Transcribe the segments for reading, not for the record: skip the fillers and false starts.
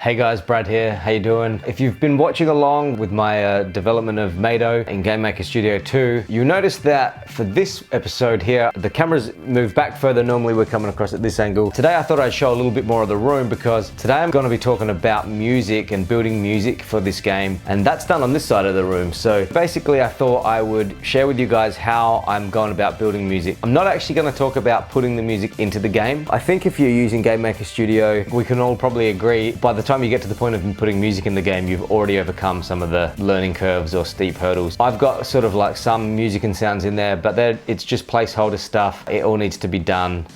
Hey guys, Brad here, how you doing? If you've been watching along with my development of Mado in Game Maker Studio 2, you notice that for this episode here, the camera's moved back further. Normally we're coming across at this angle. Today I thought I'd show a little bit more of the room because today I'm gonna be talking about music and building music for this game, and that's done on this side of the room. So basically I thought I would share with you guys how I'm going about building music. I'm not actually gonna talk about putting the music into the game. I think if you're using Game Maker Studio, we can all probably agree by the time you get to the point of putting music in the game, you've already overcome some of the learning curves or steep hurdles. I've got sort of like some music and sounds in there, but it's just placeholder stuff. It all needs to be done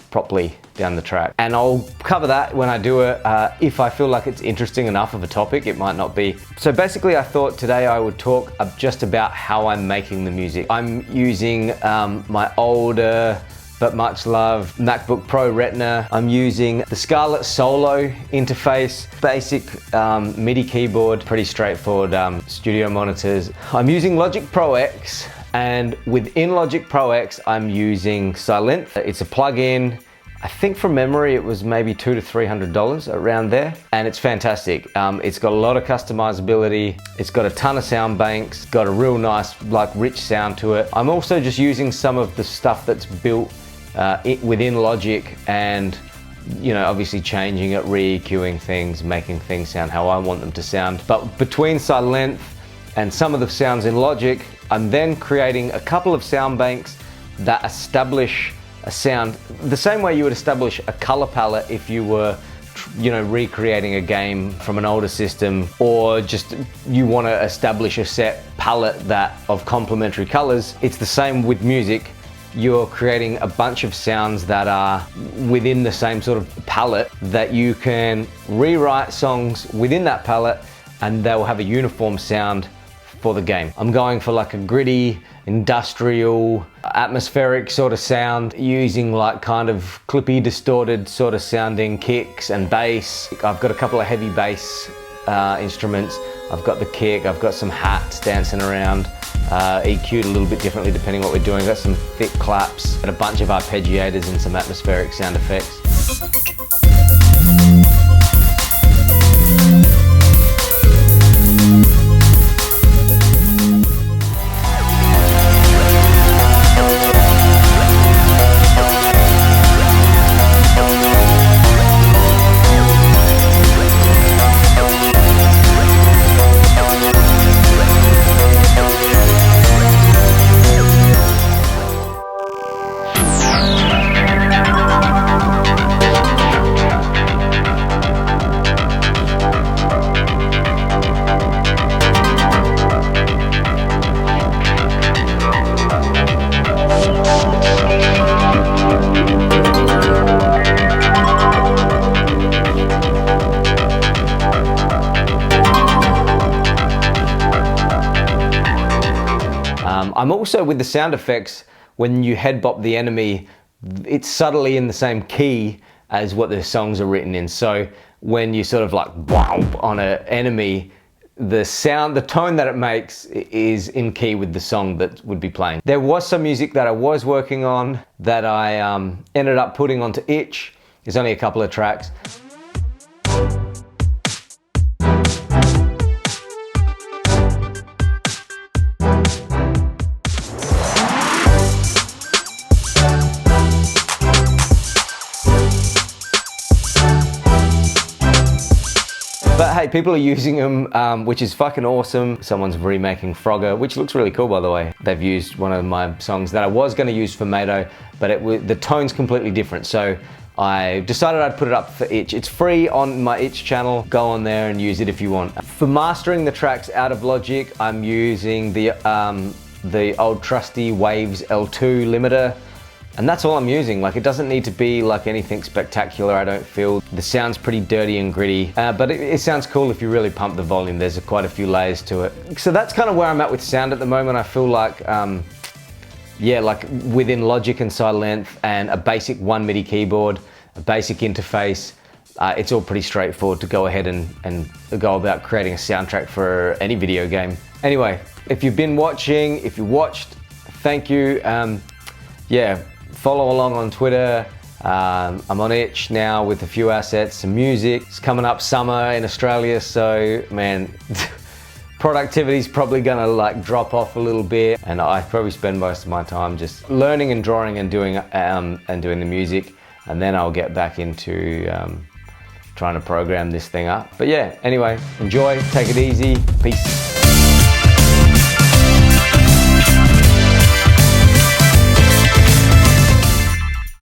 properly down the track. And I'll cover that when I do it. If I feel like it's interesting enough of a topic, it might not be. So basically I thought today I would talk just about how I'm making the music. I'm using my older but much loved MacBook Pro Retina. I'm using the Scarlett Solo interface, basic MIDI keyboard, pretty straightforward studio monitors. I'm using Logic Pro X, and within Logic Pro X, I'm using Sylenth. It's a plugin. I think from memory it was maybe $200 to $300 around there, and it's fantastic. It's got a lot of customizability. It's got a ton of sound banks, got a real nice, like, rich sound to it. I'm also just using some of the stuff that's built within Logic, and obviously changing it, re-EQing things, making things sound how I want them to sound. But between Sylenth and some of the sounds in Logic, I'm then creating a couple of sound banks that establish a sound the same way you would establish a color palette if you were recreating a game from an older system, or just you want to establish a set palette of complementary colors. It's the same with music. You're creating a bunch of sounds that are within the same sort of palette that you can rewrite songs within that palette, and they'll have a uniform sound for the game. I'm going for like a gritty, industrial, atmospheric sort of sound, using like kind of clippy, distorted sort of sounding kicks and bass. I've got a couple of heavy bass instruments. I've got the kick, I've got some hats dancing around, EQ'd a little bit differently depending what we're doing. I've got some thick claps and a bunch of arpeggiators and some atmospheric sound effects. I'm also, with the sound effects, when you head bop the enemy, it's subtly in the same key as what the songs are written in. So when you sort of like wow on an enemy, the sound, the tone that it makes is in key with the song that would be playing. There was some music that I was working on that I ended up putting onto Itch. There's only a couple of tracks. But hey, people are using them, which is fucking awesome. Someone's remaking Frogger, which looks really cool, by the way. They've used one of my songs that I was going to use for Mado, but the tone's completely different. So I decided I'd put it up for Itch. It's free on my Itch channel. Go on there and use it if you want. For mastering the tracks out of Logic, I'm using the old trusty Waves L2 limiter. And that's all I'm using. Like, it doesn't need to be like anything spectacular, I don't feel. The sound's pretty dirty and gritty, but it sounds cool if you really pump the volume. There's quite a few layers to it. So that's kind of where I'm at with sound at the moment. I feel like, yeah, like within Logic and Sylenth and a basic 1 MIDI keyboard, a basic interface, it's all pretty straightforward to go ahead and go about creating a soundtrack for any video game. Anyway, if you've been watching, if you watched, thank you. Yeah, follow along on Twitter, I'm on itch now with a few assets, some music. It's coming up summer in Australia, so man, productivity's probably gonna like drop off a little bit, and I probably spend most of my time just learning and drawing and doing the music, and then I'll get back into trying to program this thing up. But yeah, anyway, enjoy, take it easy, peace.